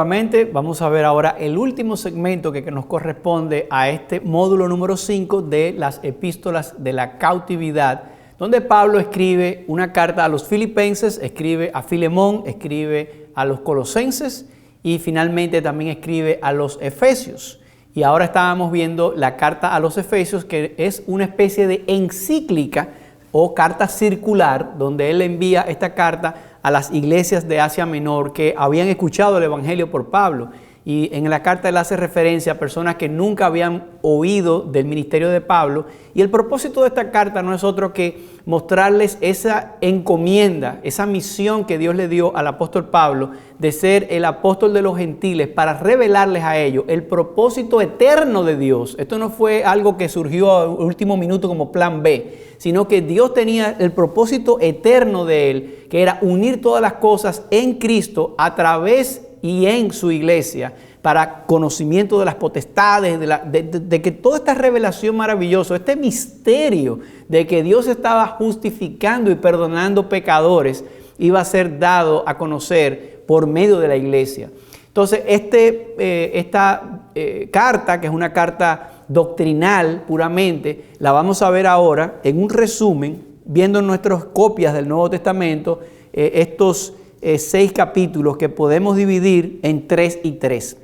nuevamente. Vamos a ver ahora el último segmento que nos corresponde a este módulo número 5 de las epístolas de la cautividad, donde Pablo escribe una carta a los filipenses, escribe a Filemón, escribe a los colosenses y finalmente también escribe a los efesios. Y ahora estábamos viendo la carta a los efesios, que es una especie de encíclica o carta circular, donde él envía esta carta a las iglesias de Asia Menor que habían escuchado el Evangelio por Pablo. Y en la carta él hace referencia a personas que nunca habían oído del ministerio de Pablo. Y el propósito de esta carta no es otro que mostrarles esa encomienda, esa misión que Dios le dio al apóstol Pablo de ser el apóstol de los gentiles para revelarles a ellos el propósito eterno de Dios. Esto no fue algo que surgió a último minuto como plan B, sino que Dios tenía el propósito eterno de Él, que era unir todas las cosas en Cristo a través y en su iglesia, para conocimiento de las potestades, de que toda esta revelación maravillosa, este misterio de que Dios estaba justificando y perdonando pecadores, iba a ser dado a conocer por medio de la iglesia. Entonces, esta carta, que es una carta doctrinal puramente, la vamos a ver ahora en un resumen, viendo nuestras copias del Nuevo Testamento, estos 6 capítulos que podemos dividir en 3 y 3.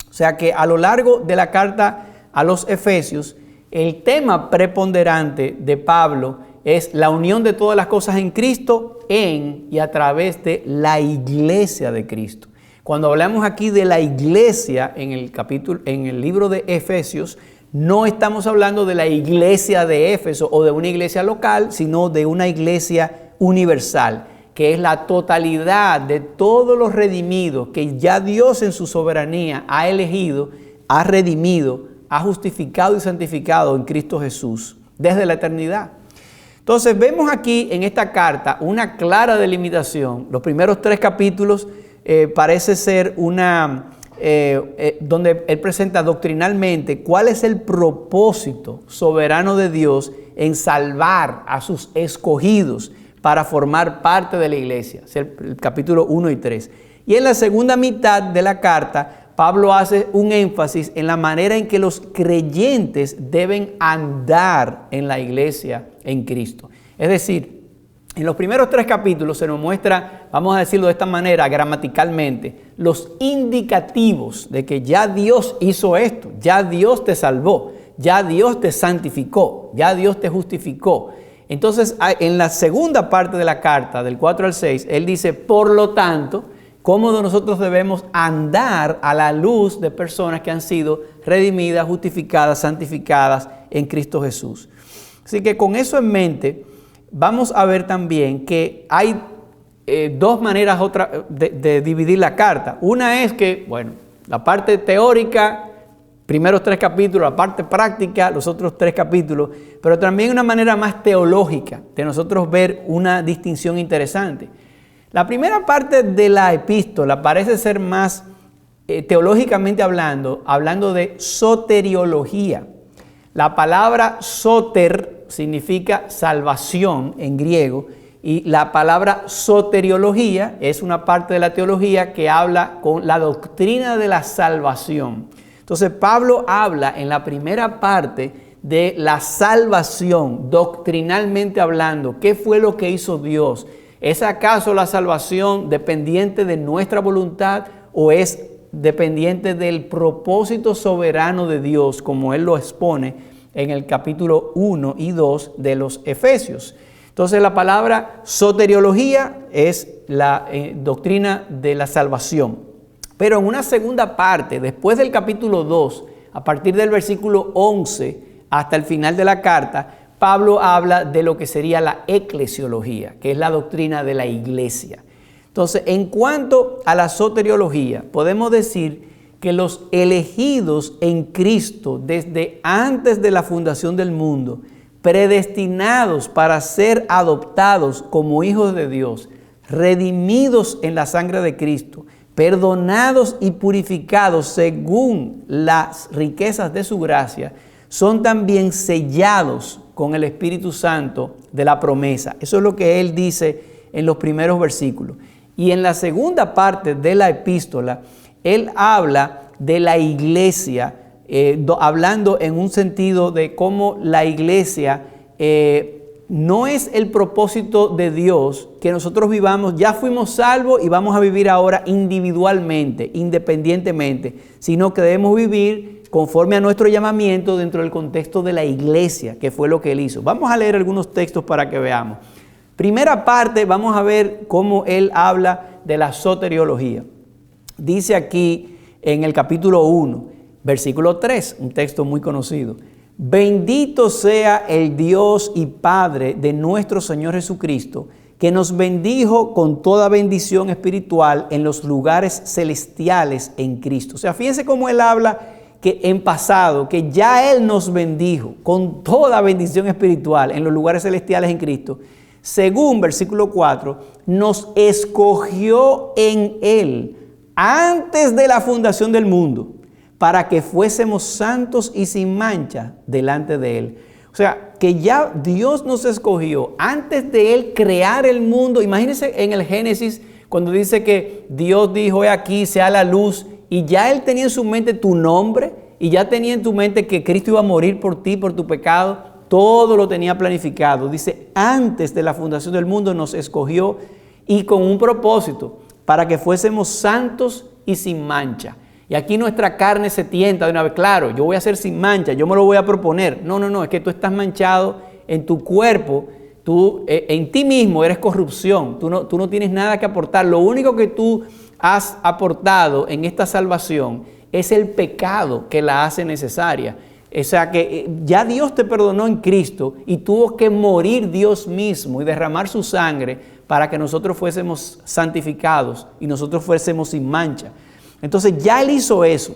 O sea que a lo largo de la carta a los Efesios, el tema preponderante de Pablo es la unión de todas las cosas en Cristo, en y a través de la iglesia de Cristo. Cuando hablamos aquí de la iglesia en el libro de Efesios, no estamos hablando de la iglesia de Éfeso o de una iglesia local, sino de una iglesia universal, que es la totalidad de todos los redimidos que ya Dios en su soberanía ha elegido, ha redimido, ha justificado y santificado en Cristo Jesús desde la eternidad. Entonces vemos aquí en esta carta una clara delimitación. Los primeros 3 capítulos parece ser donde él presenta doctrinalmente cuál es el propósito soberano de Dios en salvar a sus escogidos para formar parte de la iglesia, el capítulo 1 y 3. Y en la segunda mitad de la carta, Pablo hace un énfasis en la manera en que los creyentes deben andar en la iglesia en Cristo. Es decir, en los primeros 3 capítulos se nos muestra, vamos a decirlo de esta manera, gramaticalmente, los indicativos de que ya Dios hizo esto, ya Dios te salvó, ya Dios te santificó, ya Dios te justificó. Entonces, en la segunda parte de la carta, del 4 al 6, él dice, por lo tanto, cómo nosotros debemos andar a la luz de personas que han sido redimidas, justificadas, santificadas en Cristo Jesús. Así que con eso en mente, vamos a ver también que hay 2 maneras de dividir la carta. Una es que, bueno, la parte teórica, primeros 3 capítulos, la parte práctica, los otros 3 capítulos, pero también una manera más teológica de nosotros ver una distinción interesante. La primera parte de la epístola parece ser más teológicamente hablando de soteriología. La palabra soter significa salvación en griego y la palabra soteriología es una parte de la teología que habla con la doctrina de la salvación. Entonces Pablo habla en la primera parte de la salvación, doctrinalmente hablando. ¿Qué fue lo que hizo Dios? ¿Es acaso la salvación dependiente de nuestra voluntad o es dependiente del propósito soberano de Dios, como él lo expone en el capítulo 1 y 2 de los Efesios? Entonces la palabra soteriología es la doctrina de la salvación. Pero en una segunda parte, después del capítulo 2, a partir del versículo 11 hasta el final de la carta, Pablo habla de lo que sería la eclesiología, que es la doctrina de la iglesia. Entonces, en cuanto a la soteriología, podemos decir que los elegidos en Cristo desde antes de la fundación del mundo, predestinados para ser adoptados como hijos de Dios, redimidos en la sangre de Cristo, perdonados y purificados según las riquezas de su gracia, son también sellados con el Espíritu Santo de la promesa. Eso es lo que él dice en los primeros versículos. Y en la segunda parte de la epístola, él habla de la iglesia, hablando en un sentido de cómo la iglesia no es el propósito de Dios que nosotros vivamos, ya fuimos salvos y vamos a vivir ahora individualmente, independientemente, sino que debemos vivir conforme a nuestro llamamiento dentro del contexto de la iglesia, que fue lo que él hizo. Vamos a leer algunos textos para que veamos. Primera parte, vamos a ver cómo él habla de la soteriología. Dice aquí en el capítulo 1, versículo 3, un texto muy conocido. Bendito sea el Dios y Padre de nuestro Señor Jesucristo, que nos bendijo con toda bendición espiritual en los lugares celestiales en Cristo. O sea, fíjense cómo él habla que en pasado, que ya él nos bendijo con toda bendición espiritual en los lugares celestiales en Cristo. Según versículo 4, nos escogió en él antes de la fundación del mundo, para que fuésemos santos y sin mancha delante de él. O sea, que ya Dios nos escogió antes de él crear el mundo. Imagínense en el Génesis, cuando dice que Dios dijo, he aquí, sea la luz, y ya él tenía en su mente tu nombre, y ya tenía en tu mente que Cristo iba a morir por ti, por tu pecado. Todo lo tenía planificado. Dice, antes de la fundación del mundo nos escogió, y con un propósito, para que fuésemos santos y sin mancha. Y aquí nuestra carne se tienta de una vez, claro, yo voy a ser sin mancha, yo me lo voy a proponer. No, es que tú estás manchado en tu cuerpo, tú en ti mismo eres corrupción, tú no tienes nada que aportar. Lo único que tú has aportado en esta salvación es el pecado que la hace necesaria. O sea que ya Dios te perdonó en Cristo y tuvo que morir Dios mismo y derramar su sangre para que nosotros fuésemos santificados y nosotros fuésemos sin mancha. Entonces ya él hizo eso,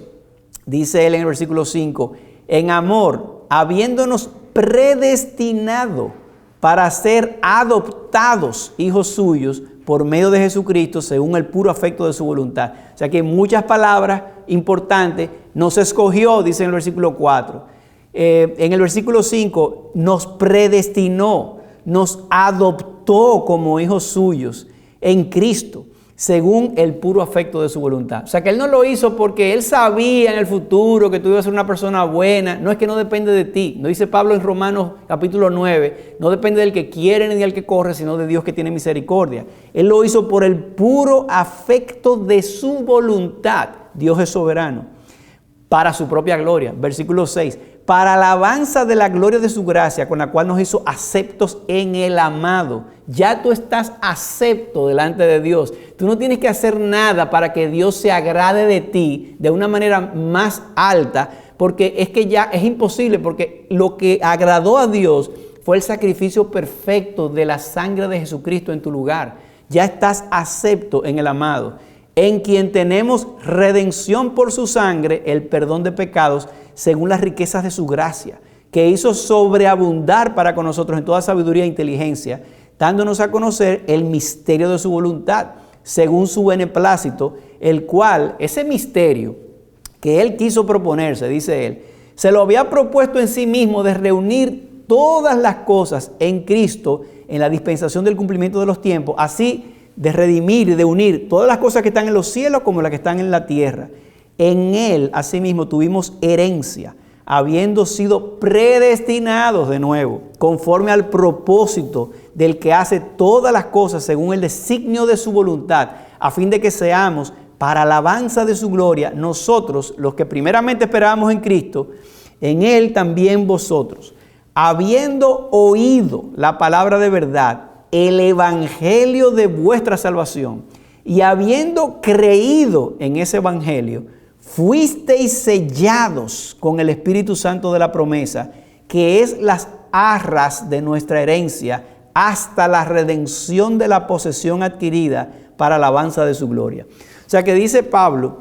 dice él en el versículo 5, en amor, habiéndonos predestinado para ser adoptados hijos suyos por medio de Jesucristo según el puro afecto de su voluntad. O sea que en muchas palabras importantes, nos escogió, dice en el versículo 4. En el versículo 5, nos predestinó, nos adoptó como hijos suyos en Cristo, según el puro afecto de su voluntad. O sea, que él no lo hizo porque él sabía en el futuro que tú ibas a ser una persona buena. No es que no depende de ti. No dice Pablo en Romanos capítulo 9, no depende del que quiere ni del que corre, sino de Dios que tiene misericordia. Él lo hizo por el puro afecto de su voluntad. Dios es soberano. Para su propia gloria. Versículo 6. Para alabanza de la gloria de su gracia, con la cual nos hizo aceptos en el amado. Ya tú estás acepto delante de Dios. Tú no tienes que hacer nada para que Dios se agrade de ti de una manera más alta, porque es que ya es imposible, porque lo que agradó a Dios fue el sacrificio perfecto de la sangre de Jesucristo en tu lugar. Ya estás acepto en el amado, en quien tenemos redención por su sangre, el perdón de pecados, según las riquezas de su gracia, que hizo sobreabundar para con nosotros en toda sabiduría e inteligencia, dándonos a conocer el misterio de su voluntad, según su beneplácito, el cual, ese misterio que él quiso proponerse, dice él, se lo había propuesto en sí mismo de reunir todas las cosas en Cristo en la dispensación del cumplimiento de los tiempos, así de redimir y de unir todas las cosas que están en los cielos como las que están en la tierra. En él, asimismo, tuvimos herencia, habiendo sido predestinados de nuevo, conforme al propósito del que hace todas las cosas según el designio de su voluntad, a fin de que seamos, para alabanza de su gloria, nosotros, los que primeramente esperábamos en Cristo, en él también vosotros, habiendo oído la palabra de verdad, el evangelio de vuestra salvación, y habiendo creído en ese evangelio, fuisteis sellados con el Espíritu Santo de la promesa, que es las arras de nuestra herencia, hasta la redención de la posesión adquirida para alabanza de su gloria. O sea que dice Pablo,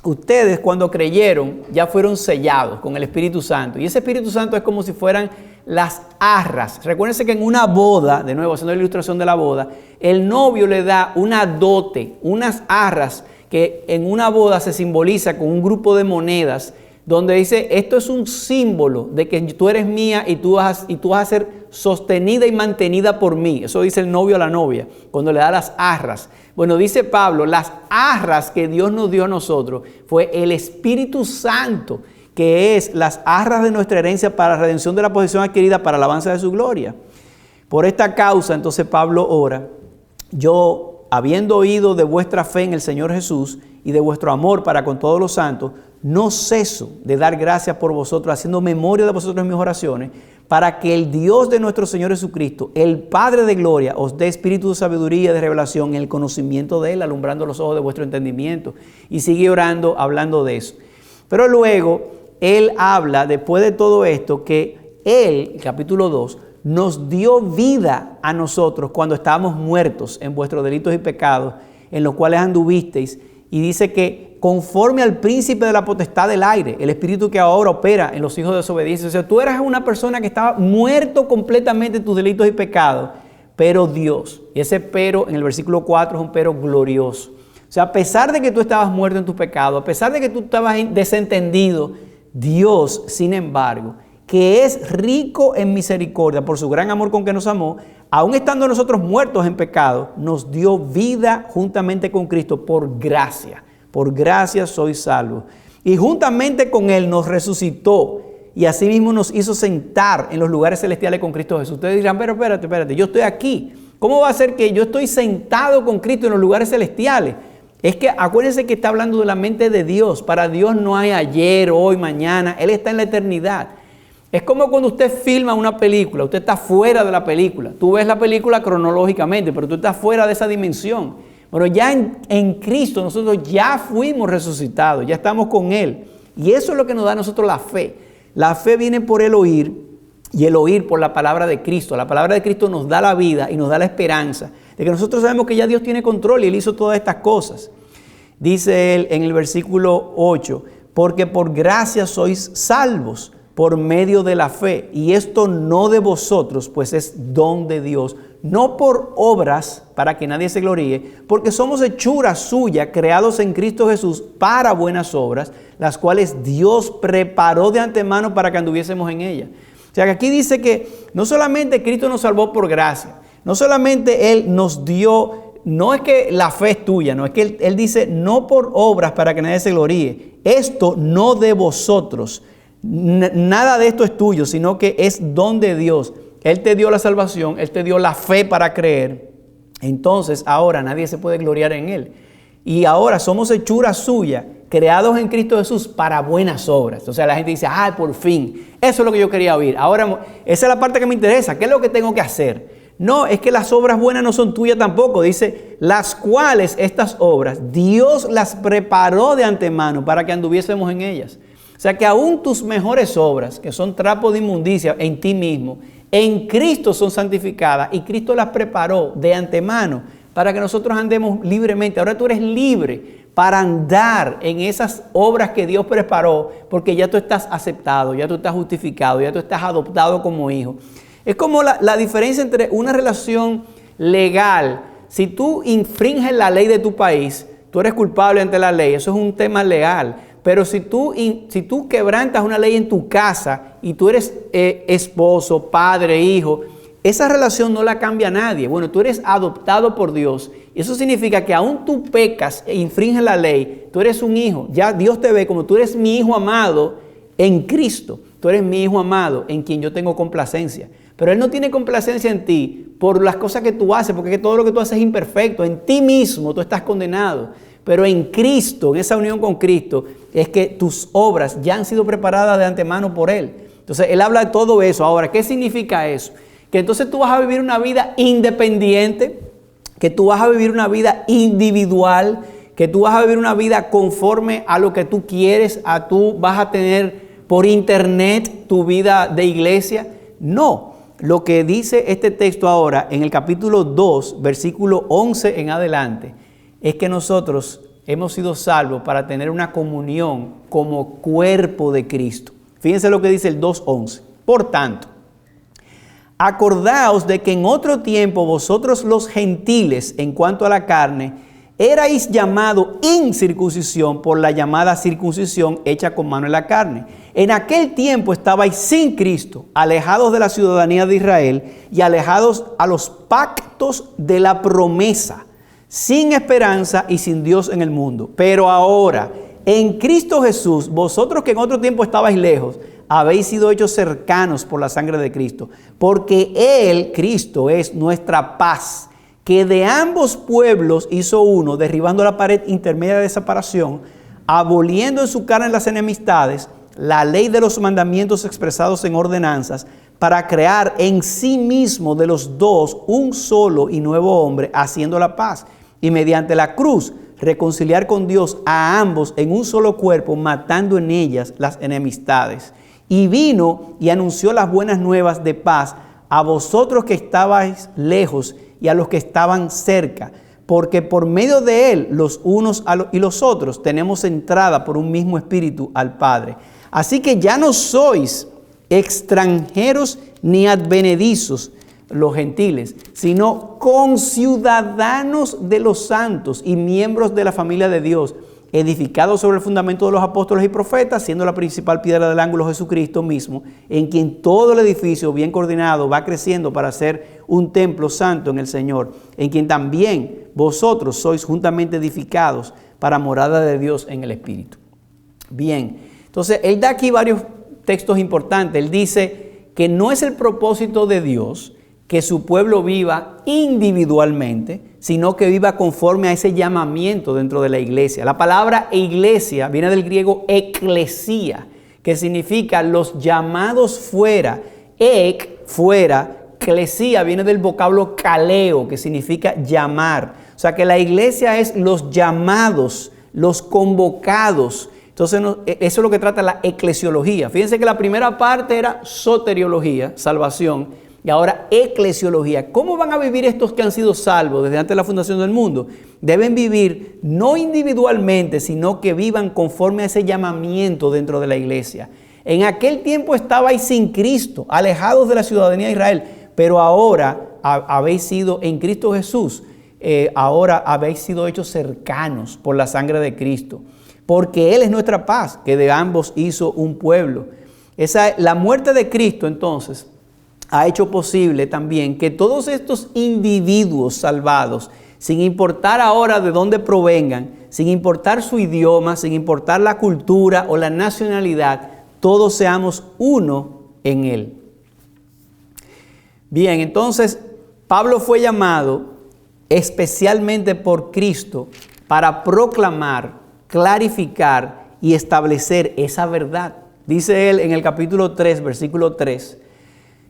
ustedes cuando creyeron ya fueron sellados con el Espíritu Santo. Y ese Espíritu Santo es como si fueran las arras. Recuérdense que en una boda, de nuevo haciendo la ilustración de la boda, el novio le da una dote, unas arras, que en una boda se simboliza con un grupo de monedas donde dice, esto es un símbolo de que tú eres mía y tú vas a ser sostenida y mantenida por mí. Eso dice el novio a la novia, cuando le da las arras. Bueno, dice Pablo, las arras que Dios nos dio a nosotros fue el Espíritu Santo, que es las arras de nuestra herencia para la redención de la posesión adquirida para la alabanza de su gloria. Por esta causa, entonces Pablo ora, yo, habiendo oído de vuestra fe en el Señor Jesús y de vuestro amor para con todos los santos, no ceso de dar gracias por vosotros, haciendo memoria de vosotros en mis oraciones, para que el Dios de nuestro Señor Jesucristo, el Padre de gloria, os dé espíritu de sabiduría y de revelación en el conocimiento de Él, alumbrando los ojos de vuestro entendimiento. Y sigue orando, hablando de eso. Pero luego, Él habla, después de todo esto, que Él, capítulo 2, nos dio vida a nosotros cuando estábamos muertos en vuestros delitos y pecados, en los cuales anduvisteis. Y dice que conforme al príncipe de la potestad del aire, el espíritu que ahora opera en los hijos de desobediencia. O sea, tú eras una persona que estaba muerto completamente en tus delitos y pecados, pero Dios, y ese pero en el versículo 4 es un pero glorioso. O sea, a pesar de que tú estabas muerto en tus pecados, a pesar de que tú estabas desentendido, Dios, sin embargo, que es rico en misericordia por su gran amor con que nos amó, aun estando nosotros muertos en pecado, nos dio vida juntamente con Cristo por gracia. Por gracia sois salvos. Y juntamente con Él nos resucitó y asimismo nos hizo sentar en los lugares celestiales con Cristo Jesús. Ustedes dirán, pero espérate, yo estoy aquí. ¿Cómo va a ser que yo estoy sentado con Cristo en los lugares celestiales? Es que acuérdense que está hablando de la mente de Dios. Para Dios no hay ayer, hoy, mañana. Él está en la eternidad. Es como cuando usted filma una película, usted está fuera de la película. Tú ves la película cronológicamente, pero tú estás fuera de esa dimensión. Bueno, ya en Cristo nosotros ya fuimos resucitados, ya estamos con Él. Y eso es lo que nos da a nosotros la fe. La fe viene por el oír y el oír por la palabra de Cristo. La palabra de Cristo nos da la vida y nos da la esperanza de que nosotros sabemos que ya Dios tiene control y Él hizo todas estas cosas. Dice Él en el versículo 8, porque por gracia sois salvos por medio de la fe, y esto no de vosotros, pues es don de Dios, no por obras para que nadie se gloríe, porque somos hechura suya, creados en Cristo Jesús para buenas obras, las cuales Dios preparó de antemano para que anduviésemos en ellas. O sea que aquí dice que no solamente Cristo nos salvó por gracia, no solamente Él nos dio, no es que la fe es tuya, no es que Él dice no por obras para que nadie se gloríe, esto no de vosotros. Nada de esto es tuyo, sino que es don de Dios. Él te dio la salvación, Él te dio la fe para creer. Entonces ahora nadie se puede gloriar en Él. Y ahora somos hechura suya, creados en Cristo Jesús para buenas obras. O sea, la gente dice, por fin, eso es lo que yo quería oír. Ahora, esa es la parte que me interesa. ¿Qué es lo que tengo que hacer? No, es que las obras buenas no son tuyas tampoco. Dice, las cuales estas obras, Dios las preparó de antemano para que anduviésemos en ellas. O sea que aún tus mejores obras, que son trapos de inmundicia en ti mismo, en Cristo son santificadas y Cristo las preparó de antemano para que nosotros andemos libremente. Ahora tú eres libre para andar en esas obras que Dios preparó porque ya tú estás aceptado, ya tú estás justificado, ya tú estás adoptado como hijo. Es como la diferencia entre una relación legal. Si tú infringes la ley de tu país, tú eres culpable ante la ley. Eso es un tema legal. Pero si tú quebrantas una ley en tu casa y tú eres esposo, padre, hijo, esa relación no la cambia nadie. Bueno, tú eres adoptado por Dios. Y eso significa que aún tú pecas e infringes la ley, tú eres un hijo. Ya Dios te ve como tú eres mi hijo amado en Cristo. Tú eres mi hijo amado en quien yo tengo complacencia. Pero Él no tiene complacencia en ti por las cosas que tú haces, porque todo lo que tú haces es imperfecto. En ti mismo tú estás condenado. Pero en Cristo, en esa unión con Cristo, es que tus obras ya han sido preparadas de antemano por Él. Entonces, Él habla de todo eso. Ahora, ¿qué significa eso? Que entonces tú vas a vivir una vida independiente, que tú vas a vivir una vida individual, que tú vas a vivir una vida conforme a lo que tú quieres, tú vas a tener por internet tu vida de iglesia. No. Lo que dice este texto ahora en el capítulo 2, versículo 11 en adelante, es que nosotros hemos sido salvos para tener una comunión como cuerpo de Cristo. Fíjense lo que dice el 2:11. Por tanto, acordaos de que en otro tiempo vosotros los gentiles, en cuanto a la carne, erais llamado incircuncisión por la llamada circuncisión hecha con mano en la carne. En aquel tiempo estabais sin Cristo, alejados de la ciudadanía de Israel y alejados a los pactos de la promesa, sin esperanza y sin Dios en el mundo. Pero ahora, en Cristo Jesús, vosotros que en otro tiempo estabais lejos, habéis sido hechos cercanos por la sangre de Cristo, porque Él, Cristo, es nuestra paz, que de ambos pueblos hizo uno, derribando la pared intermedia de separación, aboliendo en su carne las enemistades, la ley de los mandamientos expresados en ordenanzas, para crear en sí mismo de los dos un solo y nuevo hombre, haciendo la paz, y mediante la cruz reconciliar con Dios a ambos en un solo cuerpo, matando en ellas las enemistades. Y vino y anunció las buenas nuevas de paz a vosotros que estabais lejos y a los que estaban cerca, porque por medio de él los unos y los otros tenemos entrada por un mismo espíritu al Padre. Así que ya no sois extranjeros ni advenedizos, los gentiles, sino conciudadanos de los santos y miembros de la familia de Dios, edificados sobre el fundamento de los apóstoles y profetas, siendo la principal piedra del ángulo Jesucristo mismo, en quien todo el edificio bien coordinado va creciendo para ser un templo santo en el Señor, en quien también vosotros sois juntamente edificados para morada de Dios en el Espíritu. Bien, entonces él da aquí varios textos importantes. Él dice que no es el propósito de Dios que su pueblo viva individualmente, sino que viva conforme a ese llamamiento dentro de la iglesia. La palabra iglesia viene del griego eklesia, que significa los llamados fuera. Ek, fuera. Klesia viene del vocablo kaleo, que significa llamar. O sea que la iglesia es los llamados, los convocados. Entonces eso es lo que trata la eclesiología. Fíjense que la primera parte era soteriología, salvación, y ahora eclesiología. ¿Cómo van a vivir estos que han sido salvos desde antes de la fundación del mundo? Deben vivir no individualmente, sino que vivan conforme a ese llamamiento dentro de la iglesia. En aquel tiempo estabais sin Cristo, alejados de la ciudadanía de Israel, pero ahora habéis sido en Cristo Jesús, ahora habéis sido hechos cercanos por la sangre de Cristo, porque Él es nuestra paz, que de ambos hizo un pueblo. La muerte de Cristo, entonces, ha hecho posible también que todos estos individuos salvados, sin importar ahora de dónde provengan, sin importar su idioma, sin importar la cultura o la nacionalidad, todos seamos uno en Él. Bien, entonces Pablo fue llamado especialmente por Cristo para proclamar, clarificar y establecer esa verdad. Dice él en el capítulo 3, versículo 3,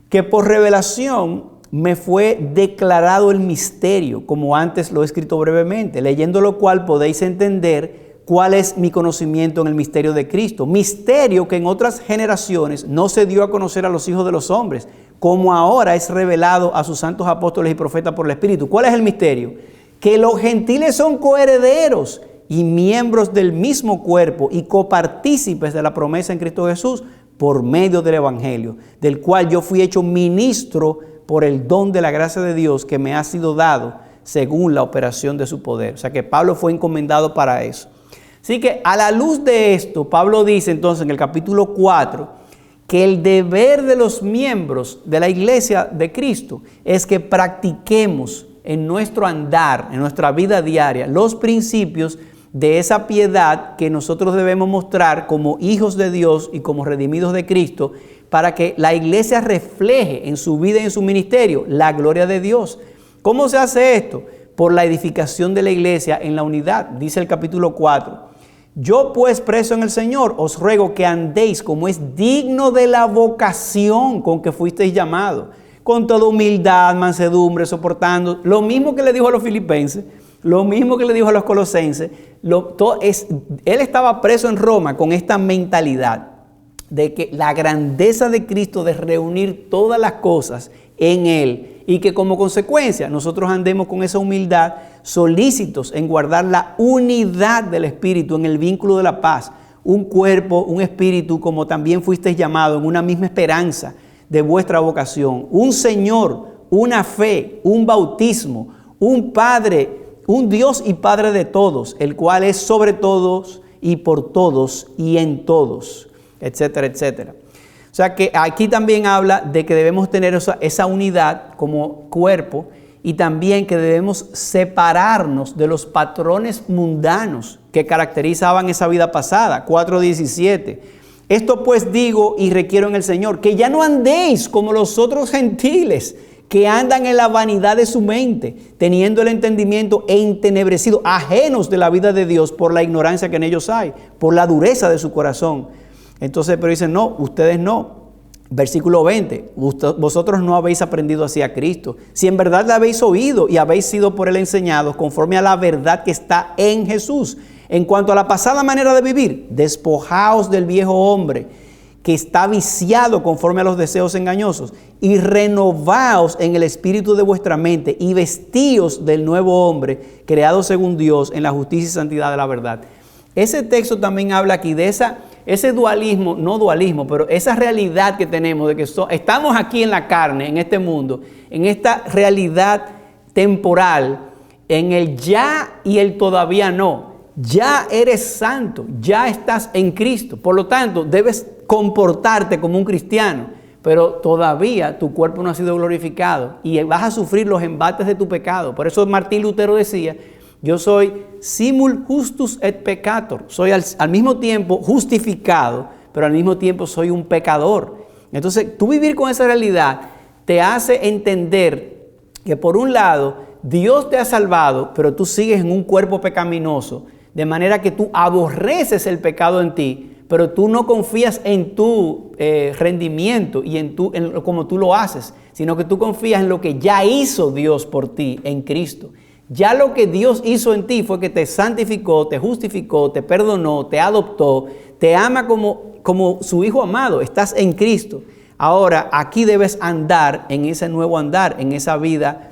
que por revelación me fue declarado el misterio, como antes lo he escrito brevemente, leyendo lo cual podéis entender cuál es mi conocimiento en el misterio de Cristo. Misterio que en otras generaciones no se dio a conocer a los hijos de los hombres, como ahora es revelado a sus santos apóstoles y profetas por el Espíritu. ¿Cuál es el misterio? Que los gentiles son coherederos y miembros del mismo cuerpo y copartícipes de la promesa en Cristo Jesús, por medio del Evangelio, del cual yo fui hecho ministro por el don de la gracia de Dios que me ha sido dado según la operación de su poder. O sea que Pablo fue encomendado para eso. Así que a la luz de esto, Pablo dice entonces en el capítulo 4 que el deber de los miembros de la iglesia de Cristo es que practiquemos en nuestro andar, en nuestra vida diaria, los principios de esa piedad que nosotros debemos mostrar como hijos de Dios y como redimidos de Cristo, para que la iglesia refleje en su vida y en su ministerio la gloria de Dios. ¿Cómo se hace esto? Por la edificación de la iglesia en la unidad. Dice el capítulo 4, yo pues preso en el Señor os ruego que andéis como es digno de la vocación con que fuisteis llamados, con toda humildad, mansedumbre, soportando, lo mismo que le dijo a los filipenses, lo mismo que le dijo a los colosenses. Él estaba preso en Roma con esta mentalidad de que la grandeza de Cristo, de reunir todas las cosas en Él, y que como consecuencia nosotros andemos con esa humildad, solícitos en guardar la unidad del Espíritu en el vínculo de la paz, un cuerpo, un espíritu, como también fuisteis llamados en una misma esperanza de vuestra vocación, un Señor, una fe, un bautismo, un Padre un Dios y Padre de todos, el cual es sobre todos y por todos y en todos, etcétera, etcétera. O sea que aquí también habla de que debemos tener esa unidad como cuerpo y también que debemos separarnos de los patrones mundanos que caracterizaban esa vida pasada. 4:17. Esto pues digo y requiero en el Señor, que ya no andéis como los otros gentiles, que andan en la vanidad de su mente, teniendo el entendimiento entenebrecido, ajenos de la vida de Dios por la ignorancia que en ellos hay, por la dureza de su corazón. Entonces, pero dicen, no, ustedes no. Versículo 20, vosotros no habéis aprendido así a Cristo. Si en verdad le habéis oído y habéis sido por él enseñados conforme a la verdad que está en Jesús. En cuanto a la pasada manera de vivir, despojaos del viejo hombre que está viciado conforme a los deseos engañosos y renovaos en el espíritu de vuestra mente y vestíos del nuevo hombre creado según Dios en la justicia y santidad de la verdad. Ese texto también habla aquí de ese dualismo, no dualismo, pero esa realidad que tenemos de que estamos aquí en la carne, en este mundo, en esta realidad temporal, en el ya y el todavía no. Ya eres santo, ya estás en Cristo, por lo tanto debes comportarte como un cristiano, pero todavía tu cuerpo no ha sido glorificado y vas a sufrir los embates de tu pecado. Por eso Martín Lutero decía, yo soy simul justus et peccator, soy al mismo tiempo justificado, pero al mismo tiempo soy un pecador. Entonces, tú vivir con esa realidad te hace entender que por un lado, Dios te ha salvado, pero tú sigues en un cuerpo pecaminoso, de manera que tú aborreces el pecado en ti, pero tú no confías en tu rendimiento y en cómo tú lo haces, sino que tú confías en lo que ya hizo Dios por ti en Cristo. Ya lo que Dios hizo en ti fue que te santificó, te justificó, te perdonó, te adoptó, te ama como su hijo amado. Estás en Cristo. Ahora, aquí debes andar en ese nuevo andar, en esa vida,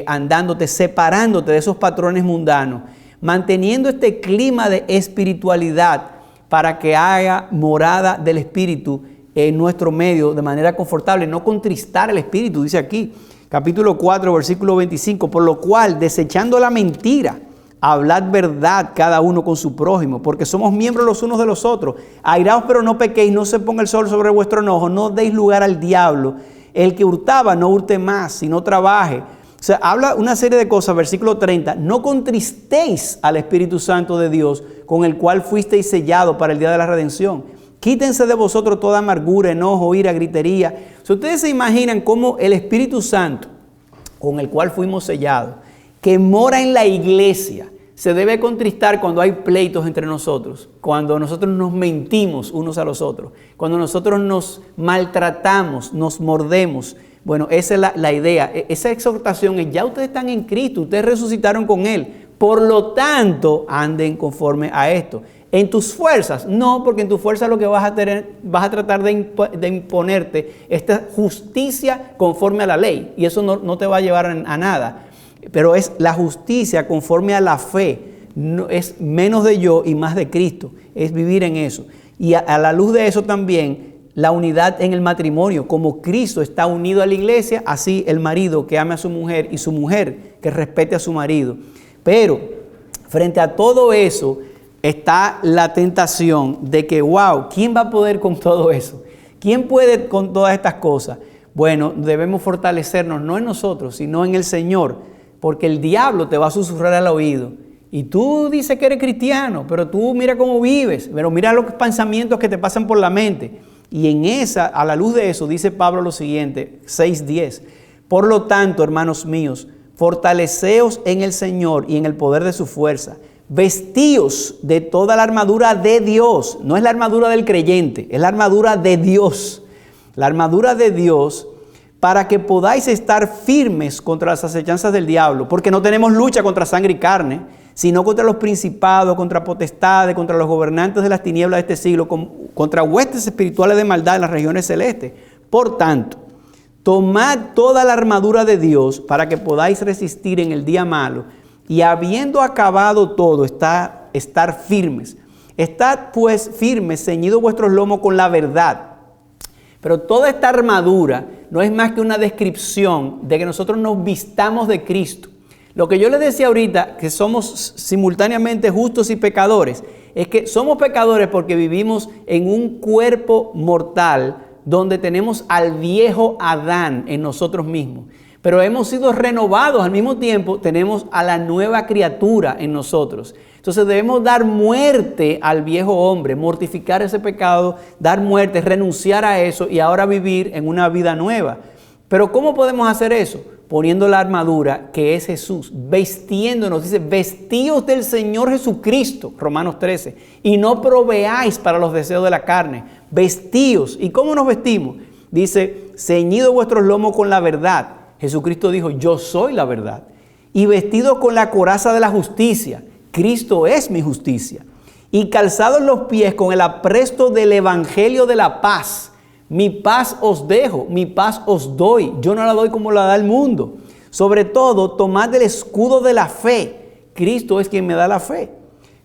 andándote, separándote de esos patrones mundanos, manteniendo este clima de espiritualidad para que haya morada del Espíritu en nuestro medio de manera confortable, no contristar el Espíritu, dice aquí. Capítulo 4, versículo 25, por lo cual, desechando la mentira, hablad verdad cada uno con su prójimo, porque somos miembros los unos de los otros. Airaos, pero no pequéis, no se ponga el sol sobre vuestro enojo, no deis lugar al diablo. El que hurtaba, no hurte más, sino trabaje. O sea, habla una serie de cosas, versículo 30, no contristéis al Espíritu Santo de Dios, con el cual fuisteis sellados para el día de la redención. Quítense de vosotros toda amargura, enojo, ira, gritería. Si ustedes se imaginan cómo el Espíritu Santo, con el cual fuimos sellados, que mora en la iglesia, se debe contristar cuando hay pleitos entre nosotros, cuando nosotros nos mentimos unos a los otros, cuando nosotros nos maltratamos, nos mordemos. Bueno, esa es la idea. Esa exhortación es, ya ustedes están en Cristo, ustedes resucitaron con Él. Por lo tanto, anden conforme a esto. En tus fuerzas, no, porque en tus fuerzas lo que vas a tratar de imponerte esta justicia conforme a la ley. Y eso no te va a llevar a nada. Pero es la justicia conforme a la fe. No, es menos de yo y más de Cristo. Es vivir en eso. Y a la luz de eso también, la unidad en el matrimonio. Como Cristo está unido a la iglesia, así el marido que ame a su mujer y su mujer que respete a su marido. Pero frente a todo eso está la tentación de que, wow, ¿quién va a poder con todo eso? ¿Quién puede con todas estas cosas? Bueno, debemos fortalecernos no en nosotros, sino en el Señor, porque el diablo te va a susurrar al oído. Y tú dices que eres cristiano, pero tú mira cómo vives, pero mira los pensamientos que te pasan por la mente. Y a la luz de eso, dice Pablo lo siguiente, 6:10. Por lo tanto, hermanos míos, fortaleceos en el Señor y en el poder de su fuerza. Vestíos de toda la armadura de Dios. No es la armadura del creyente, es la armadura de Dios. La armadura de Dios para que podáis estar firmes contra las acechanzas del diablo. Porque no tenemos lucha contra sangre y carne, sino contra los principados, contra potestades, contra los gobernantes de las tinieblas de este siglo, contra huestes espirituales de maldad en las regiones celestes. Por tanto, tomad toda la armadura de Dios para que podáis resistir en el día malo. Y habiendo acabado todo, estar firmes. Estad pues firmes, ceñidos vuestros lomos con la verdad. Pero toda esta armadura no es más que una descripción de que nosotros nos vistamos de Cristo. Lo que yo les decía ahorita, que somos simultáneamente justos y pecadores, es que somos pecadores porque vivimos en un cuerpo mortal donde tenemos al viejo Adán en nosotros mismos. Pero hemos sido renovados al mismo tiempo, tenemos a la nueva criatura en nosotros. Entonces debemos dar muerte al viejo hombre, mortificar ese pecado, dar muerte, renunciar a eso y ahora vivir en una vida nueva. Pero ¿cómo podemos hacer eso? Poniendo la armadura que es Jesús, vestiéndonos, dice, vestíos del Señor Jesucristo, Romanos 13, y no proveáis para los deseos de la carne, vestíos. ¿Y cómo nos vestimos? Dice, ceñido vuestros lomos con la verdad. Jesucristo dijo, yo soy la verdad. Y vestidos con la coraza de la justicia, Cristo es mi justicia. Y calzados los pies con el apresto del evangelio de la paz. Mi paz os dejo, mi paz os doy. Yo no la doy como la da el mundo. Sobre todo, tomad el escudo de la fe. Cristo es quien me da la fe.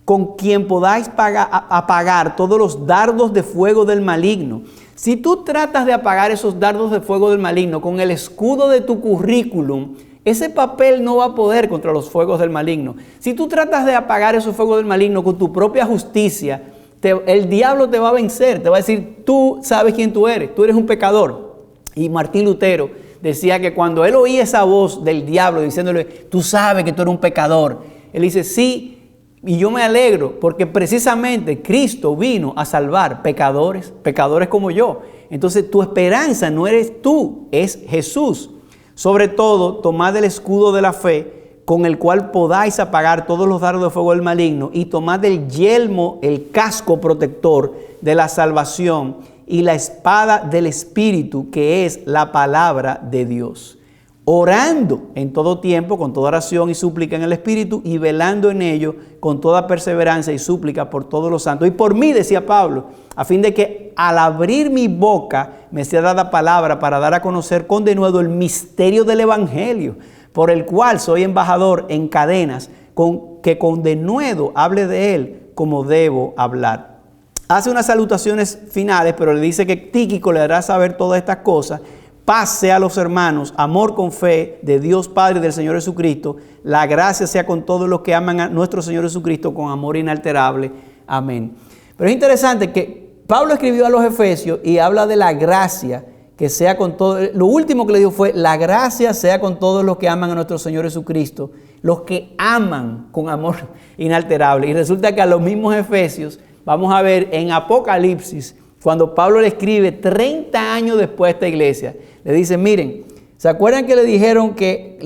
Con quien podáis apagar todos los dardos de fuego del maligno. Si tú tratas de apagar esos dardos de fuego del maligno con el escudo de tu currículum, ese papel no va a poder contra los fuegos del maligno. Si tú tratas de apagar esos fuegos del maligno con tu propia justicia, el diablo te va a vencer, te va a decir, tú sabes quién tú eres un pecador. Y Martín Lutero decía que cuando él oía esa voz del diablo diciéndole, tú sabes que tú eres un pecador, él dice, sí, y yo me alegro porque precisamente Cristo vino a salvar pecadores como yo. Entonces tu esperanza no eres tú, es Jesús. Sobre todo, tomad el escudo de la fe, con el cual podáis apagar todos los dardos de fuego del maligno, y tomad el yelmo, el casco protector de la salvación y la espada del Espíritu, que es la palabra de Dios. Orando en todo tiempo, con toda oración y súplica en el Espíritu, y velando en ello con toda perseverancia y súplica por todos los santos. Y por mí, decía Pablo, a fin de que al abrir mi boca me sea dada palabra para dar a conocer con denuedo el misterio del Evangelio, por el cual soy embajador en cadenas, que con denuedo hable de él como debo hablar. Hace unas salutaciones finales, pero le dice que Tíquico le hará saber todas estas cosas. Paz sea a los hermanos, amor con fe de Dios Padre y del Señor Jesucristo. La gracia sea con todos los que aman a nuestro Señor Jesucristo con amor inalterable. Amén. Pero es interesante que Pablo escribió a los Efesios y habla de la gracia que sea con todos. Lo último que le dijo fue, la gracia sea con todos los que aman a nuestro Señor Jesucristo, los que aman con amor inalterable. Y resulta que a los mismos Efesios, vamos a ver en Apocalipsis, cuando Pablo le escribe 30 años después a esta iglesia, le dice, miren, ¿se acuerdan que le dijeron que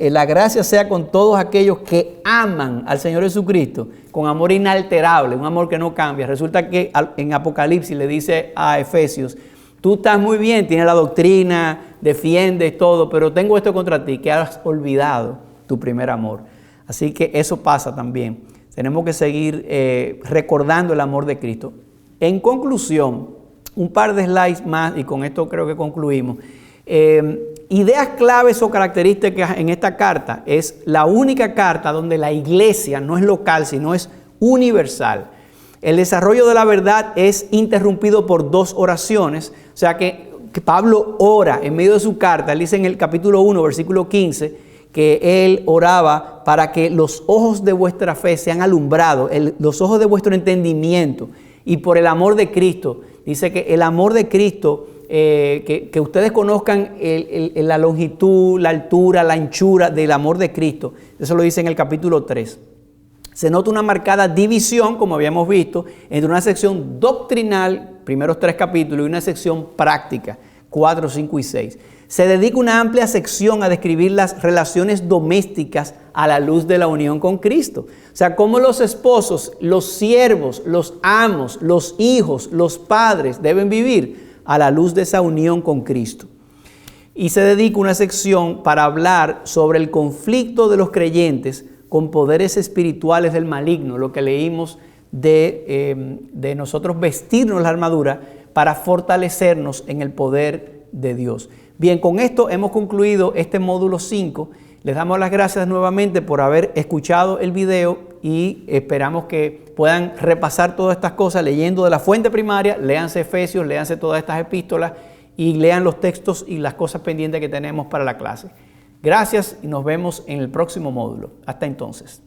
la gracia sea con todos aquellos que aman al Señor Jesucristo con amor inalterable, un amor que no cambia? Resulta que en Apocalipsis le dice a Efesios, tú estás muy bien, tienes la doctrina, defiendes todo, pero tengo esto contra ti, que has olvidado tu primer amor. Así que eso pasa también. Tenemos que seguir recordando el amor de Cristo. En conclusión, un par de slides más y con esto creo que concluimos. Ideas claves o características en esta carta. Es la única carta donde la iglesia no es local, sino es universal. El desarrollo de la verdad es interrumpido por dos oraciones. O sea que Pablo ora en medio de su carta. Él dice en el capítulo 1, versículo 15, que él oraba para que los ojos de vuestra fe sean alumbrados, los ojos de vuestro entendimiento. Y por el amor de Cristo. Dice que el amor de Cristo, que ustedes conozcan la longitud, la altura, la anchura del amor de Cristo. Eso lo dice en el capítulo 3. Se nota una marcada división, como habíamos visto, entre una sección doctrinal, primeros 3 capítulos, y una sección práctica, 4, 5 y 6. Se dedica una amplia sección a describir las relaciones domésticas a la luz de la unión con Cristo. O sea, cómo los esposos, los siervos, los amos, los hijos, los padres deben vivir a la luz de esa unión con Cristo. Y se dedica una sección para hablar sobre el conflicto de los creyentes con poderes espirituales del maligno, lo que leímos de nosotros vestirnos la armadura para fortalecernos en el poder de Dios. Bien, con esto hemos concluido este módulo 5. Les damos las gracias nuevamente por haber escuchado el video y esperamos que puedan repasar todas estas cosas leyendo de la fuente primaria. Léanse Efesios, léanse todas estas epístolas y lean los textos y las cosas pendientes que tenemos para la clase. Gracias y nos vemos en el próximo módulo. Hasta entonces.